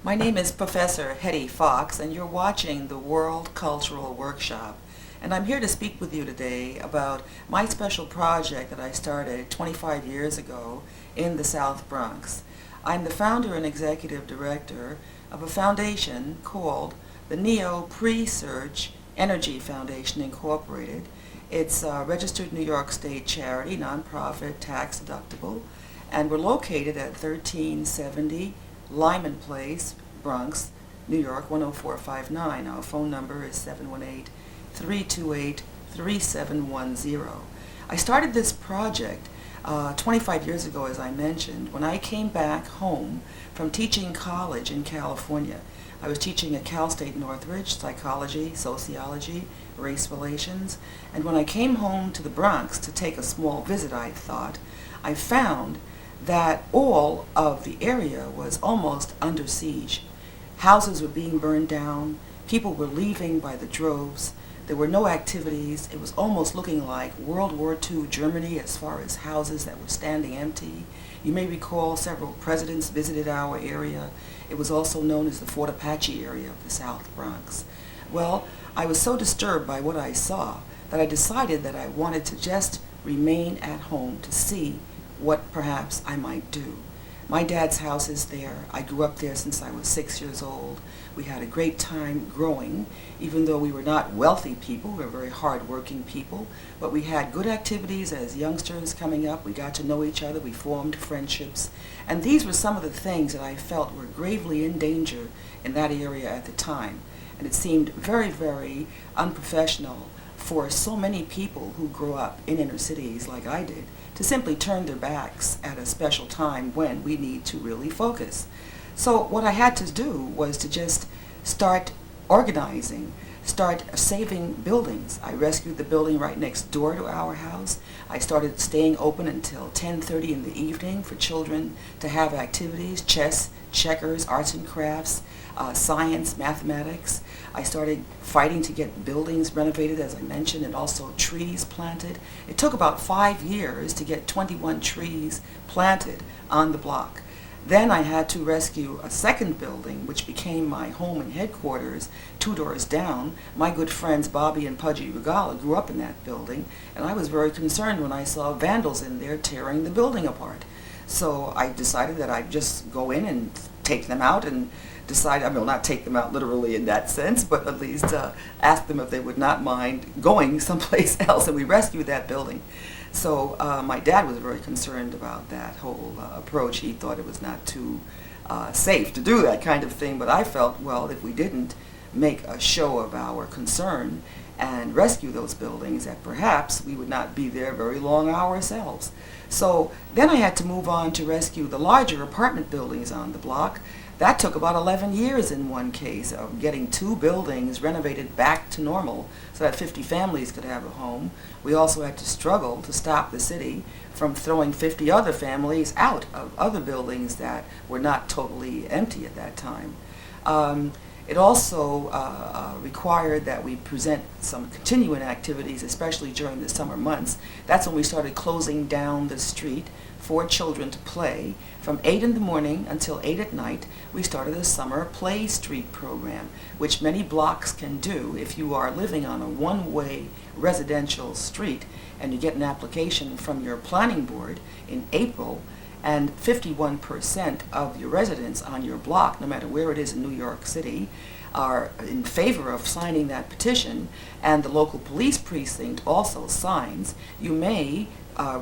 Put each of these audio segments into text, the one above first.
My name is Professor Hetty Fox, and you're watching the World Cultural Workshop. And I'm here to speak with you today about my special project that I started 25 years ago in the South Bronx. I'm the founder and executive director of a foundation called the Neo Pre-Search Energy Foundation Incorporated. It's a registered New York State charity, nonprofit, tax deductible, and we're located at 1370 Lyman Place, Bronx, New York 10459. Our phone number is 718-328-3710. I started this project 25 years ago, as I mentioned, when I came back home from teaching college in California. I was teaching at Cal State Northridge, psychology, sociology, race relations, and when I came home to the Bronx to take a small visit, I found that all of the area was almost under siege. Houses were being burned down, people were leaving by the droves, there were no activities. It was almost looking like World War II Germany as far as houses that were standing empty. You may recall several presidents visited our area. It was also known as the Fort Apache area of the South Bronx. Well, I was so disturbed by what I saw that I decided that I wanted to just remain at home to see what perhaps I might do. My dad's house is there. I grew up there since I was 6 years old. We had a great time growing, even though we were not wealthy people. We were very hard-working people, but we had good activities as youngsters coming up. We got to know each other. We formed friendships, and these were some of the things that I felt were gravely in danger in that area at the time. And it seemed very, very unprofessional for so many people who grew up in inner cities like I did to simply turn their backs at a special time when we need to really focus. So what I had to do was to just start organizing, start saving buildings. I rescued the building right next door to our house. I started staying open until 10:30 in the evening for children to have activities, chess, checkers, arts and crafts, science, mathematics. I started fighting to get buildings renovated, as I mentioned, and also trees planted. It took about 5 years to get 21 trees planted on the block. Then I had to rescue a second building, which became my home and headquarters 2 doors down. My good friends Bobby and Pudgy Regala grew up in that building, and I was very concerned when I saw vandals in there tearing the building apart. So I decided that I'd just go in and take them out and decide, I mean, not take them out literally in that sense, but at least ask them if they would not mind going someplace else, and we rescued that building. So my dad was very concerned about that whole approach. He thought it was not too safe to do that kind of thing, but I felt, well, if we didn't make a show of our concern and rescue those buildings, that perhaps we would not be there very long ourselves. So then I had to move on to rescue the larger apartment buildings on the block. That took about 11 years in one case of getting 2 buildings renovated back to normal so that 50 families could have a home. We also had to struggle to stop the city from throwing 50 other families out of other buildings that were not totally empty at that time. It also required that we present some continuing activities, especially during the summer months. That's when we started closing down the street for children to play. From 8 in the morning until 8 at night, we started a summer play street program, which many blocks can do if you are living on a one-way residential street and you get an application from your planning board in April, and 51% of your residents on your block, no matter where it is in New York City, are in favor of signing that petition, and the local police precinct also signs, you may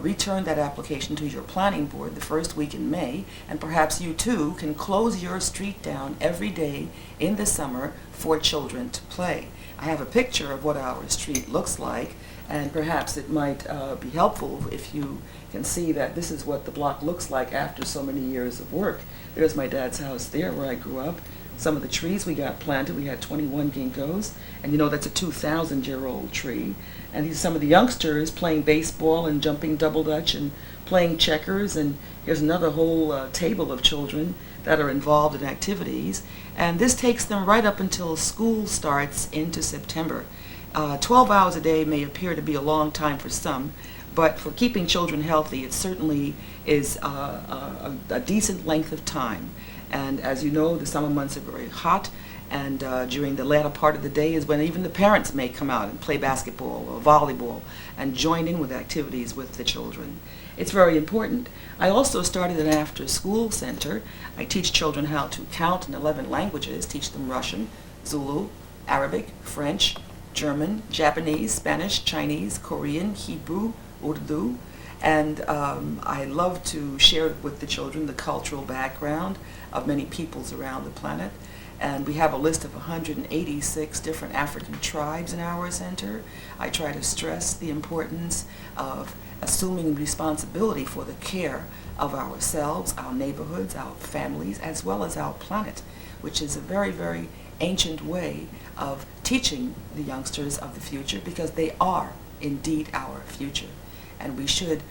return that application to your planning board the first week in May, and perhaps you too can close your street down every day in the summer for children to play. I have a picture of what our street looks like, and perhaps it might be helpful if you can see that this is what the block looks like after so many years of work. There's my dad's house there where I grew up. Some of the trees we got planted, we had 21 ginkgos, and you know that's a 2,000-year-old tree. And these are some of the youngsters playing baseball and jumping double dutch and playing checkers, and here's another whole table of children that are involved in activities. And this takes them right up until school starts into September. 12 hours a day may appear to be a long time for some, but for keeping children healthy, it certainly is a decent length of time. And as you know, the summer months are very hot, and during the latter part of the day is when even the parents may come out and play basketball or volleyball and join in with activities with the children. It's very important. I also started an after-school center. I teach children how to count in 11 languages, teach them Russian, Zulu, Arabic, French, German, Japanese, Spanish, Chinese, Korean, Hebrew, Urdu, and I love to share with the children the cultural background of many peoples around the planet. And we have a list of 186 different African tribes in our center. I try to stress the importance of assuming responsibility for the care of ourselves, our neighborhoods, our families, as well as our planet, which is a very, very ancient way of teaching the youngsters of the future, because they are indeed our future. And we should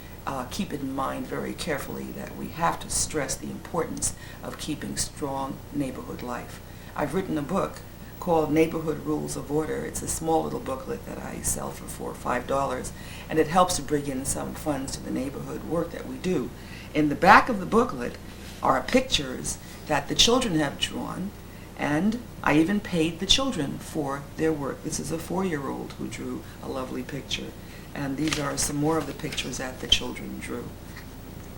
keep in mind very carefully that we have to stress the importance of keeping strong neighborhood life. I've written a book called Neighborhood Rules of Order. It's a small little booklet that I sell for $4 or $5, and it helps to bring in some funds to the neighborhood work that we do. In the back of the booklet are pictures that the children have drawn, and I even paid the children for their work. This is a 4-year-old who drew a lovely picture, and these are some more of the pictures that the children drew.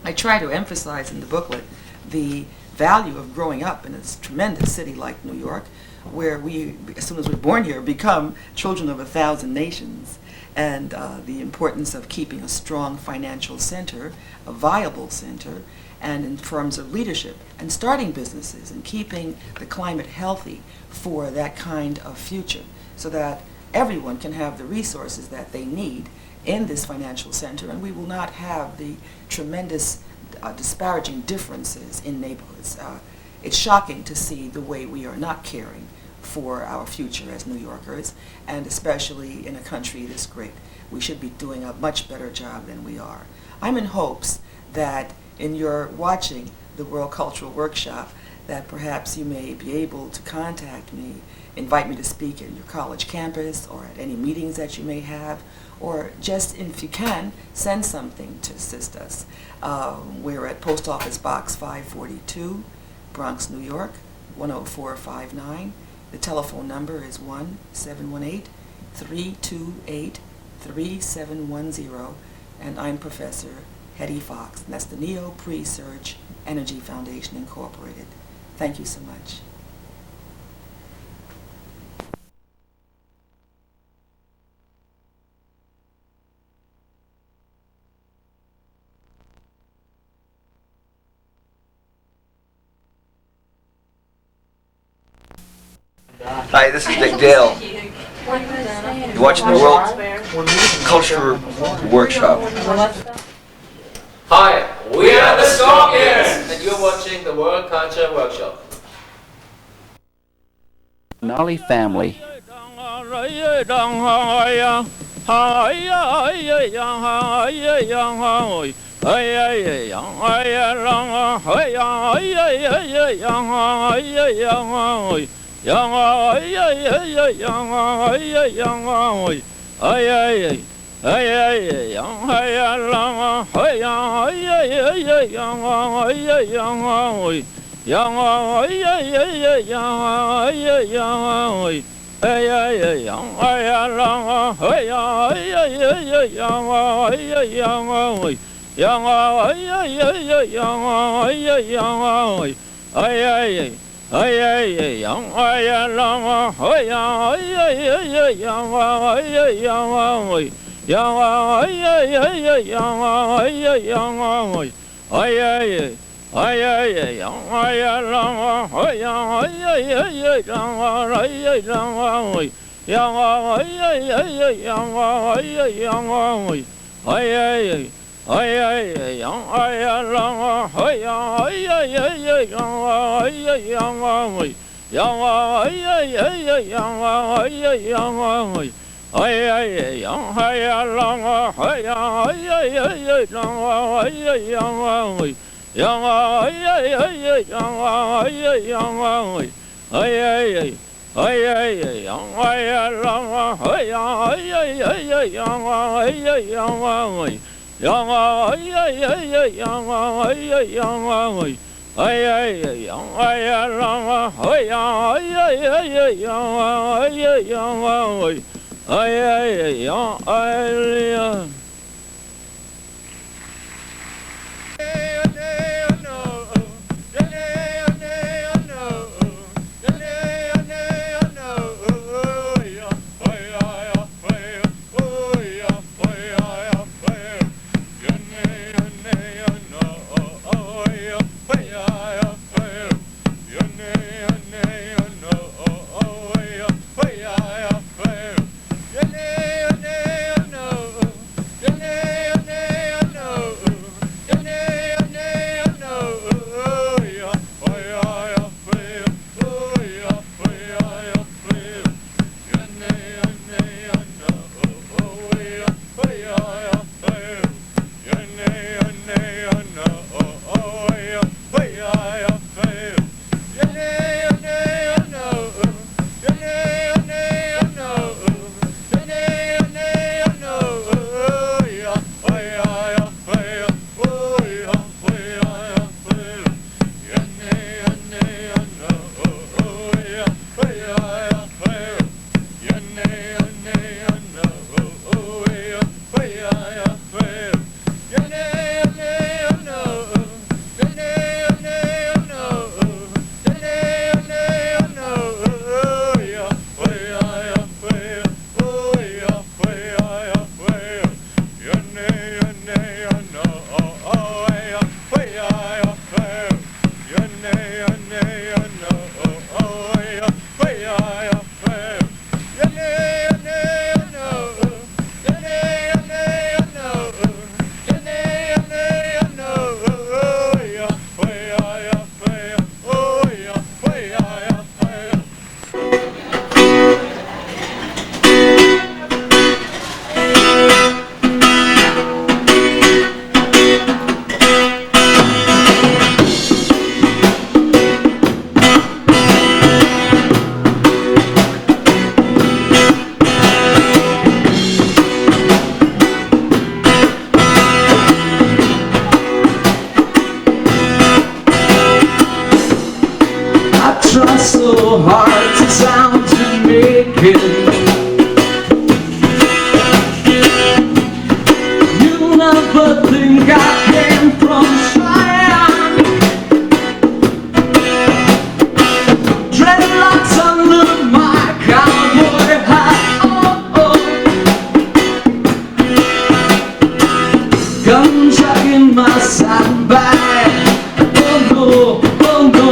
I try to emphasize in the booklet the value of growing up in a tremendous city like New York, where we, as soon as we're born here, become children of 1,000 nations, and the importance of keeping a strong financial center, a viable center, and in terms of leadership and starting businesses and keeping the climate healthy for that kind of future, so that everyone can have the resources that they need in this financial center, and we will not have the tremendous disparaging differences in neighborhoods. It's shocking to see the way we are not caring for our future as New Yorkers, and especially in a country this great. We should be doing a much better job than we are. I'm in hopes that in your watching the World Cultural Workshop, that perhaps you may be able to contact me, invite me to speak at your college campus or at any meetings that you may have, or just, if you can, send something to assist us. We're at Post Office Box 542, Bronx, New York, 10459. The telephone number is 1-718-328-3710, and I'm Professor Hetty Fox, and that's the Neo Pre-Surge Energy Foundation Incorporated. Thank you so much. Hi, this is Dick Dale. You're watching the World Culture Workshop. Hi, we are the Scorpions, and you're watching the World Culture Workshop. Nolly family. So hard to sound to make it. You'll never think I came from Cheyenne. Dreadlocks under my cowboy hat. Oh, oh. Gun jack in my sandbag. Oh no, oh no.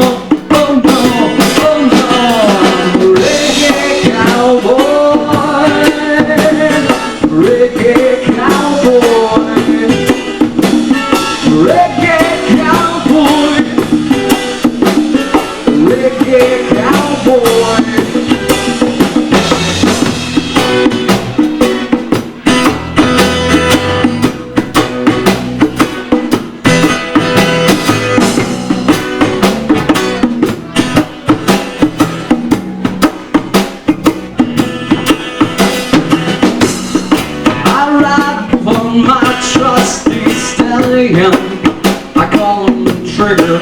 I call him the trigger.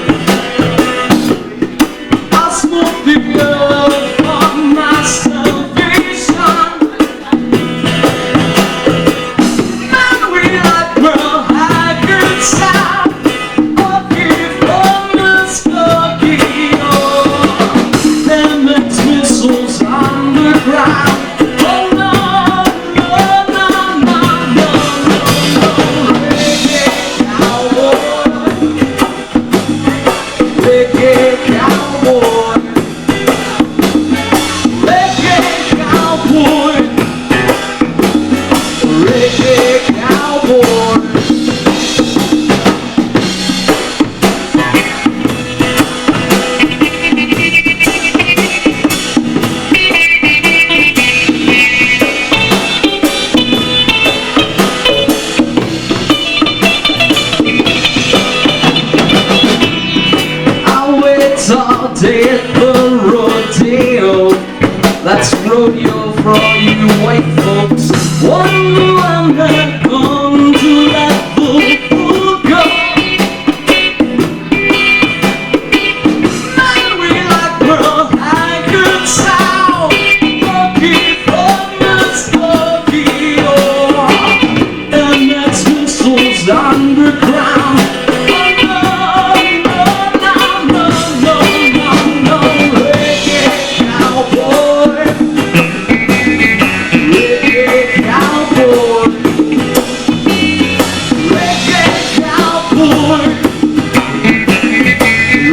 I smoke the earth for my salvation. Man, we like Pearl Haggard sound. Okay, from the Skokie. Them missiles on the ground. All day at the rodeo. That's rodeo for all you white folks. Wonder when they're going to let the fool go. cowboy.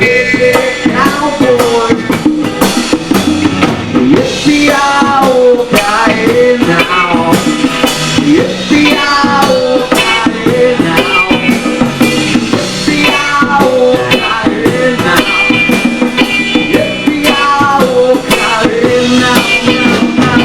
Redneck cowboy. Yippee-yi-oh-ki-yay now. Yippee-yi-oh-ki-yay now. Yippee-yi-oh-ki-yay now. Yippee-yi-oh-ki-yay now, now,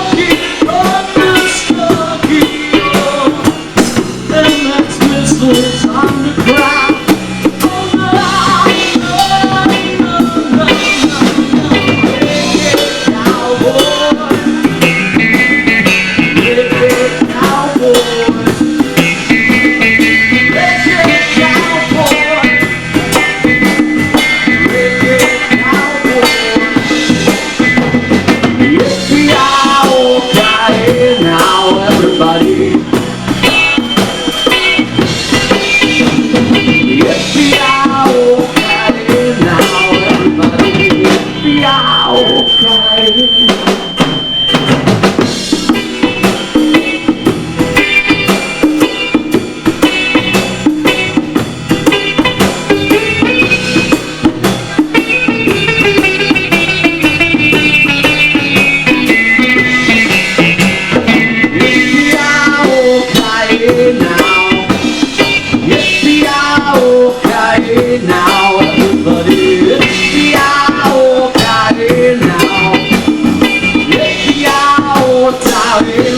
now, now. Now everybody, yippee-yi-oh-ki-yay now. Yippee-yi-oh-ki-yay